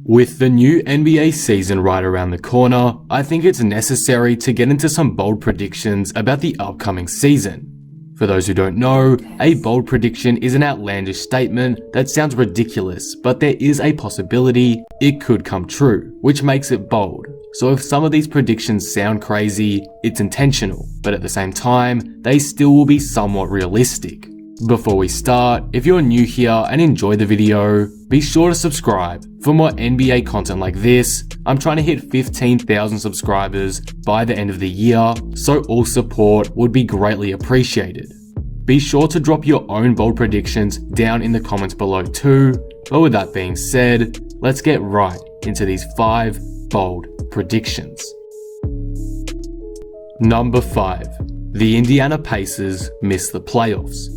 With the new NBA season right around the corner, I think it's necessary to get into some bold predictions about the upcoming season. For those who don't know, a bold prediction is an outlandish statement that sounds ridiculous, but there is a possibility it could come true, which makes it bold. So if some of these predictions sound crazy, it's intentional, but at the same time, they still will be somewhat realistic. Before we start, if you're new here and enjoy the video, be sure to subscribe for more NBA content like this. I'm trying to hit 15,000 subscribers by the end of the year, so all support would be greatly appreciated. Be sure to drop your own bold predictions down in the comments below too, but with that being said, let's get right into these 5 bold predictions. Number 5. The Indiana Pacers miss the playoffs.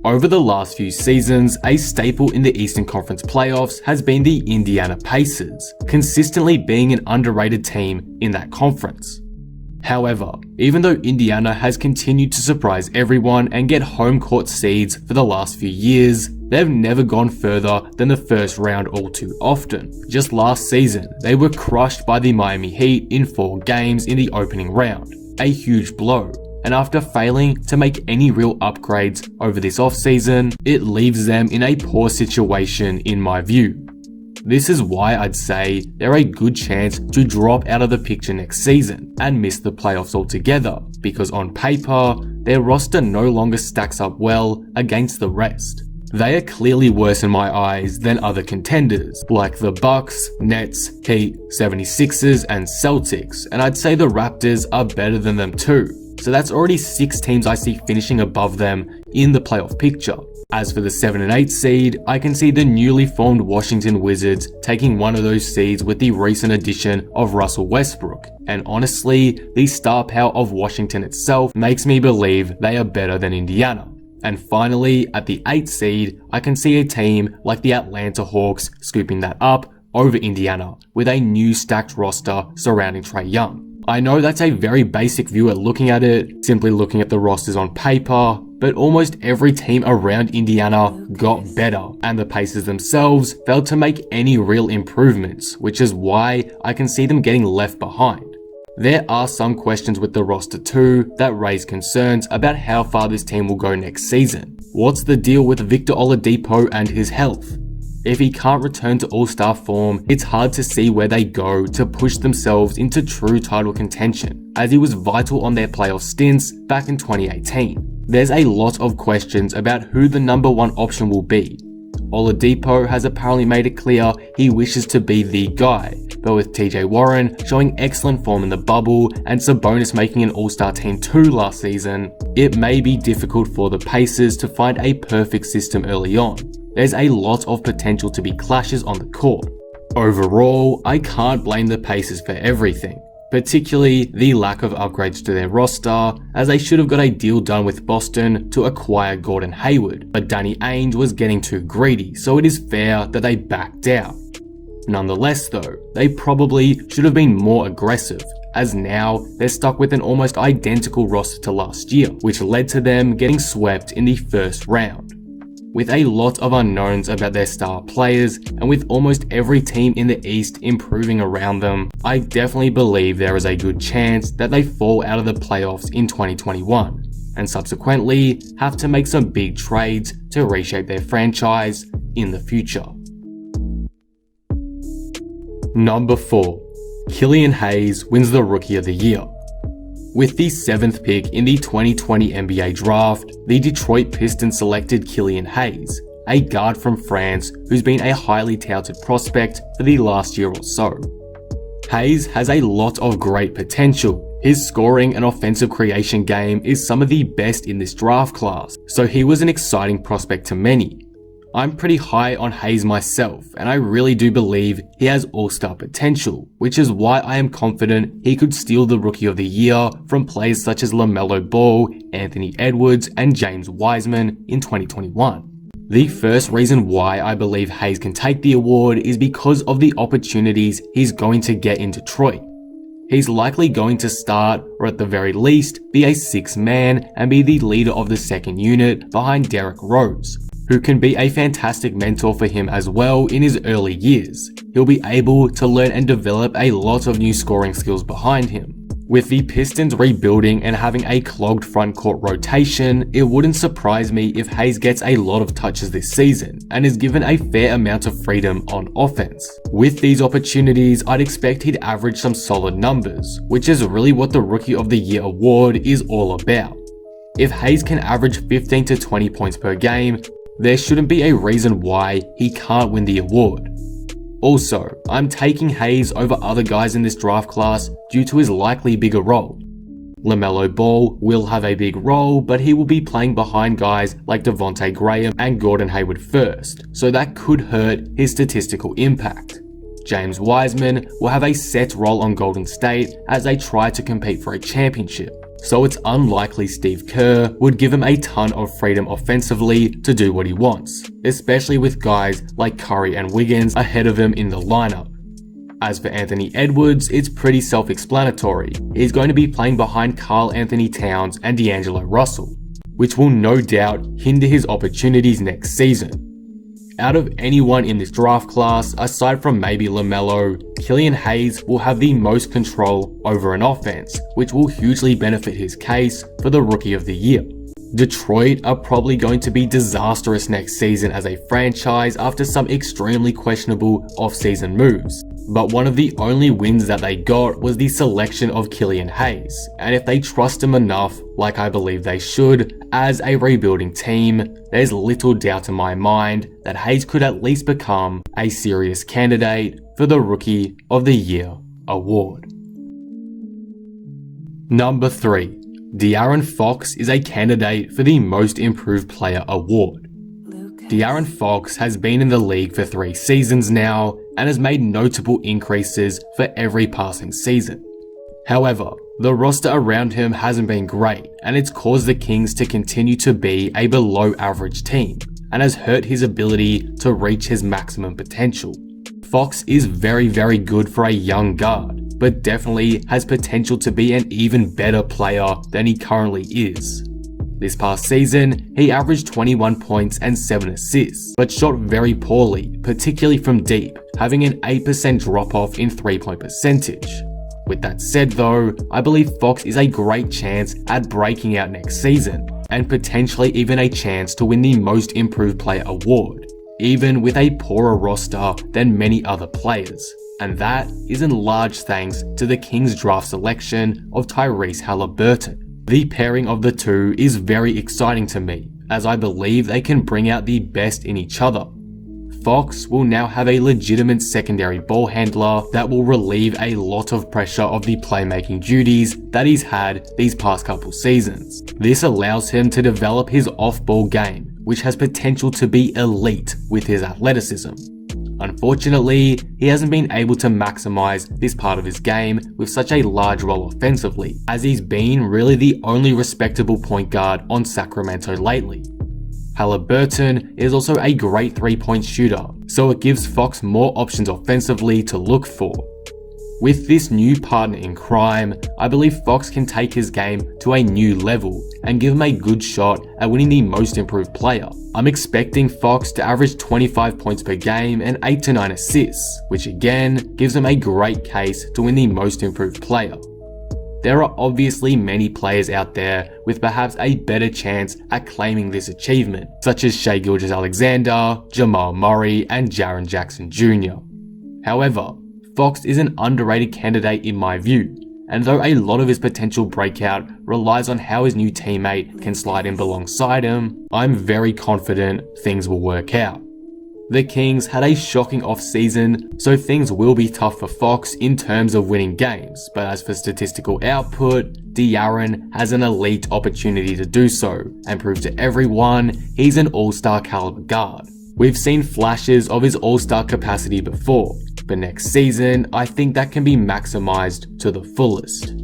Over the last few seasons, a staple in the Eastern Conference playoffs has been the Indiana Pacers, consistently being an underrated team in that conference. However, even though Indiana has continued to surprise everyone and get home court seeds for the last few years, they've never gone further than the first round all too often. Just last season, they were crushed by the Miami Heat in 4 games in the opening round, a huge blow. And after failing to make any real upgrades over this offseason, it leaves them in a poor situation in my view. This is why I'd say they're a good chance to drop out of the picture next season and miss the playoffs altogether, because on paper, their roster no longer stacks up well against the rest. They are clearly worse in my eyes than other contenders, like the Bucks, Nets, Heat, 76ers, and Celtics, and I'd say the Raptors are better than them too. So that's already 6 teams I see finishing above them in the playoff picture. As for the 7 and 8 seed, I can see the newly formed Washington Wizards taking one of those seeds with the recent addition of Russell Westbrook. And honestly, the star power of Washington itself makes me believe they are better than Indiana. And finally, at the 8 seed, I can see a team like the Atlanta Hawks scooping that up over Indiana with a new stacked roster surrounding Trae Young. I know that's a very basic view at looking at it, simply looking at the rosters on paper, but almost every team around Indiana got better, and the Pacers themselves failed to make any real improvements, which is why I can see them getting left behind. There are some questions with the roster too that raise concerns about how far this team will go next season. What's the deal with Victor Oladipo and his health? If he can't return to all-star form, it's hard to see where they go to push themselves into true title contention, as he was vital on their playoff stints back in 2018. There's a lot of questions about who the number 1 option will be. Oladipo has apparently made it clear he wishes to be the guy, but with TJ Warren showing excellent form in the bubble and Sabonis making an all-star team too last season, it may be difficult for the Pacers to find a perfect system early on. There's a lot of potential to be clashes on the court. Overall, I can't blame the Pacers for everything, particularly the lack of upgrades to their roster, as they should have got a deal done with Boston to acquire Gordon Hayward, but Danny Ainge was getting too greedy, so it is fair that they backed out. Nonetheless though, they probably should have been more aggressive, as now they're stuck with an almost identical roster to last year, which led to them getting swept in the first round. With a lot of unknowns about their star players, and with almost every team in the East improving around them, I definitely believe there is a good chance that they fall out of the playoffs in 2021, and subsequently have to make some big trades to reshape their franchise in the future. Number 4. Killian Hayes wins the Rookie of the Year. With the 7th pick in the 2020 NBA draft, the Detroit Pistons selected Killian Hayes, a guard from France who's been a highly touted prospect for the last year or so. Hayes has a lot of great potential. His scoring and offensive creation game is some of the best in this draft class, so he was an exciting prospect to many. I'm pretty high on Hayes myself, and I really do believe he has all-star potential, which is why I am confident he could steal the Rookie of the Year from players such as Lamelo Ball, Anthony Edwards, and James Wiseman in 2021. The first reason why I believe Hayes can take the award is because of the opportunities he's going to get in Detroit. He's likely going to start, or at the very least, be a 6th man and be the leader of the second unit behind Derrick Rose, who can be a fantastic mentor for him as well in his early years. He'll be able to learn and develop a lot of new scoring skills behind him. With the Pistons rebuilding and having a clogged front court rotation, it wouldn't surprise me if Hayes gets a lot of touches this season and is given a fair amount of freedom on offense. With these opportunities, I'd expect he'd average some solid numbers, which is really what the Rookie of the Year award is all about. If Hayes can average 15 to 20 points per game, there shouldn't be a reason why he can't win the award. Also, I'm taking Hayes over other guys in this draft class due to his likely bigger role. Lamelo Ball will have a big role, but he will be playing behind guys like Devontae Graham and Gordon Hayward first, so that could hurt his statistical impact. James Wiseman will have a set role on Golden State as they try to compete for a championship, so it's unlikely Steve Kerr would give him a ton of freedom offensively to do what he wants, especially with guys like Curry and Wiggins ahead of him in the lineup. As for Anthony Edwards, it's pretty self-explanatory. He's going to be playing behind Karl Anthony Towns and D'Angelo Russell, which will no doubt hinder his opportunities next season. Out of anyone in this draft class, aside from maybe LaMelo, Killian Hayes will have the most control over an offense, which will hugely benefit his case for the Rookie of the Year. Detroit are probably going to be disastrous next season as a franchise after some extremely questionable off-season moves. But one of the only wins that they got was the selection of Killian Hayes, and if they trust him enough, like I believe they should, as a rebuilding team, there's little doubt in my mind that Hayes could at least become a serious candidate for the Rookie of the Year award. Number 3. DeAaron Fox is a candidate for the Most Improved Player award. DeAaron Fox has been in the league for 3 seasons now and has made notable increases for every passing season. However, the roster around him hasn't been great, and it's caused the Kings to continue to be a below average team and has hurt his ability to reach his maximum potential. Fox is very good for a young guard, but definitely has potential to be an even better player than he currently is. This past season, he averaged 21 points and 7 assists, but shot very poorly, particularly from deep, having an 8% drop-off in 3-point percentage. With that said though, I believe Fox is a great chance at breaking out next season, and potentially even a chance to win the Most Improved Player award, even with a poorer roster than many other players. And that is in large thanks to the Kings draft selection of Tyrese Haliburton. The pairing of the two is very exciting to me, as I believe they can bring out the best in each other. Fox will now have a legitimate secondary ball handler that will relieve a lot of pressure of the playmaking duties that he's had these past couple seasons. This allows him to develop his off-ball game, which has potential to be elite with his athleticism. Unfortunately, he hasn't been able to maximize this part of his game with such a large role offensively, as he's been really the only respectable point guard on Sacramento lately. Haliburton is also a great 3-point shooter, so it gives Fox more options offensively to look for. With this new partner in crime, I believe Fox can take his game to a new level and give him a good shot at winning the Most Improved Player. I'm expecting Fox to average 25 points per game and 8 to 9 assists, which again gives him a great case to win the Most Improved Player. There are obviously many players out there with perhaps a better chance at claiming this achievement, such as Shai Gilgeous-Alexander, Jamal Murray, and Jaren Jackson Jr. However, Fox is an underrated candidate in my view, and though a lot of his potential breakout relies on how his new teammate can slide in alongside him, I'm very confident things will work out. The Kings had a shocking off-season, so things will be tough for Fox in terms of winning games, but as for statistical output, DeAaron has an elite opportunity to do so, and prove to everyone he's an all-star caliber guard. We've seen flashes of his all-star capacity before, but next season, I think that can be maximized to the fullest.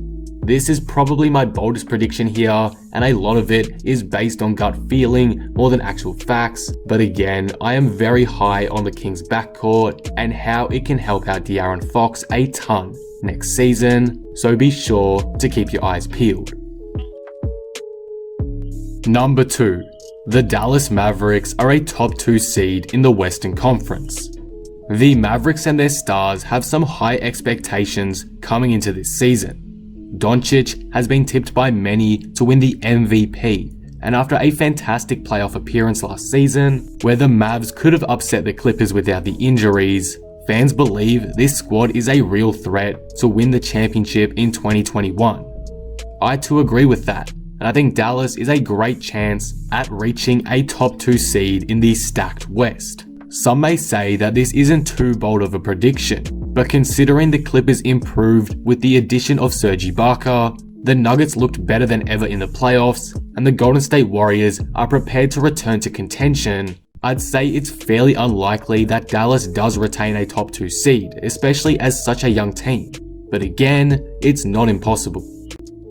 This is probably my boldest prediction here, and a lot of it is based on gut feeling more than actual facts, but again, I am very high on the Kings backcourt and how it can help out DeAaron Fox a ton next season, so be sure to keep your eyes peeled. Number 2. The Dallas Mavericks are a top 2 seed in the Western Conference. The Mavericks and their stars have some high expectations coming into this season. Doncic has been tipped by many to win the MVP, and after a fantastic playoff appearance last season, where the Mavs could have upset the Clippers without the injuries, fans believe this squad is a real threat to win the championship in 2021. I too agree with that, and I think Dallas is a great chance at reaching a top 2 seed in the stacked West. Some may say that this isn't too bold of a prediction, but considering the Clippers improved with the addition of Serge Ibaka, the Nuggets looked better than ever in the playoffs, and the Golden State Warriors are prepared to return to contention, I'd say it's fairly unlikely that Dallas does retain a top 2 seed, especially as such a young team. But again, it's not impossible.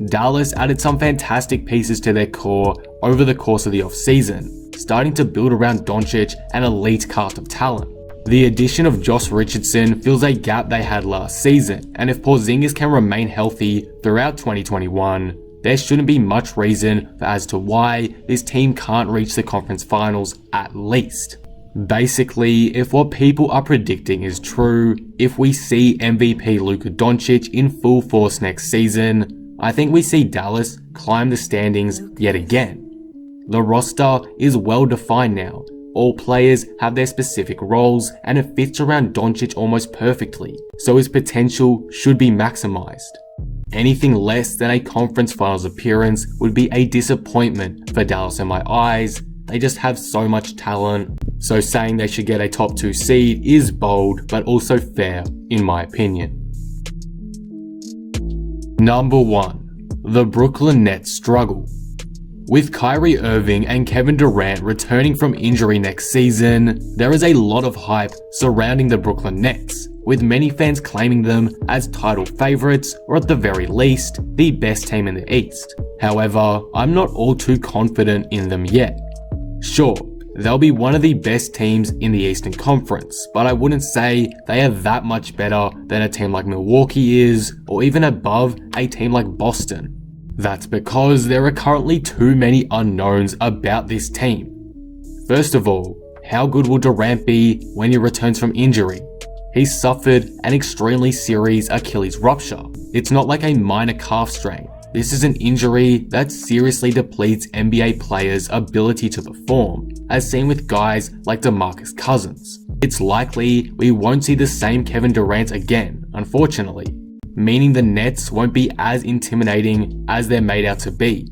Dallas added some fantastic pieces to their core over the course of the offseason, starting to build around Doncic an elite cast of talent. The addition of Josh Richardson fills a gap they had last season, and if Porzingis can remain healthy throughout 2021, there shouldn't be much reason as to why this team can't reach the conference finals at least. Basically, if what people are predicting is true, if we see MVP Luka Doncic in full force next season, I think we see Dallas climb the standings yet again. The roster is well defined now. All players have their specific roles and it fits around Doncic almost perfectly, so his potential should be maximized. Anything less than a conference finals appearance would be a disappointment for Dallas in my eyes. They just have so much talent, so saying they should get a top 2 seed is bold but also fair in my opinion. Number 1. The Brooklyn Nets struggle. With Kyrie Irving and Kevin Durant returning from injury next season, there is a lot of hype surrounding the Brooklyn Nets, with many fans claiming them as title favorites or at the very least, the best team in the East. However, I'm not all too confident in them yet. Sure, they'll be one of the best teams in the Eastern Conference, but I wouldn't say they are that much better than a team like Milwaukee is, or even above a team like Boston. That's because there are currently too many unknowns about this team. First of all, how good will Durant be when he returns from injury? He suffered an extremely serious Achilles rupture. It's not like a minor calf strain. This is an injury that seriously depletes NBA players' ability to perform, as seen with guys like DeMarcus Cousins. It's likely we won't see the same Kevin Durant again, unfortunately, meaning the Nets won't be as intimidating as they're made out to be.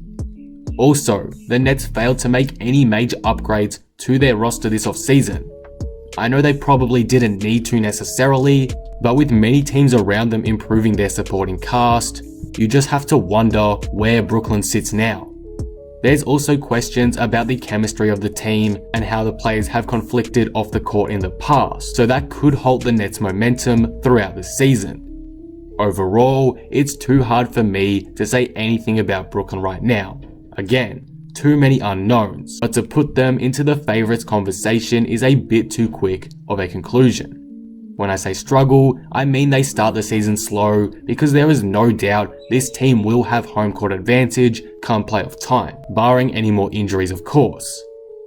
Also, the Nets failed to make any major upgrades to their roster this offseason. I know they probably didn't need to necessarily, but with many teams around them improving their supporting cast, you just have to wonder where Brooklyn sits now. There's also questions about the chemistry of the team and how the players have conflicted off the court in the past, so that could halt the Nets' momentum throughout the season. Overall, it's too hard for me to say anything about Brooklyn right now. Again, too many unknowns, but to put them into the favorites conversation is a bit too quick of a conclusion. When I say struggle, I mean they start the season slow because there is no doubt this team will have home court advantage come playoff time, barring any more injuries of course.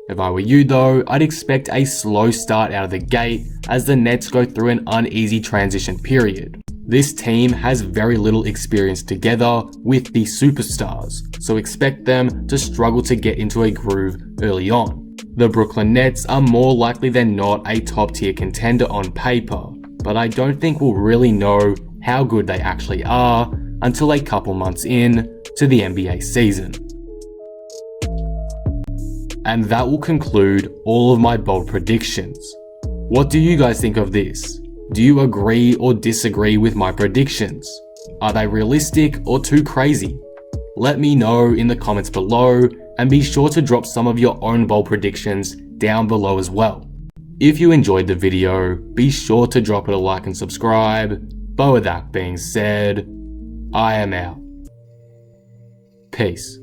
If I were you though, I'd expect a slow start out of the gate as the Nets go through an uneasy transition period. This team has very little experience together with the superstars, so expect them to struggle to get into a groove early on. The Brooklyn Nets are more likely than not a top tier contender on paper, but I don't think we'll really know how good they actually are until a couple months in to the NBA season. And that will conclude all of my bold predictions. What do you guys think of this? Do you agree or disagree with my predictions? Are they realistic or too crazy? Let me know in the comments below, and be sure to drop some of your own bold predictions down below as well. If you enjoyed the video, be sure to drop it a like and subscribe. But with that being said, I am out. Peace.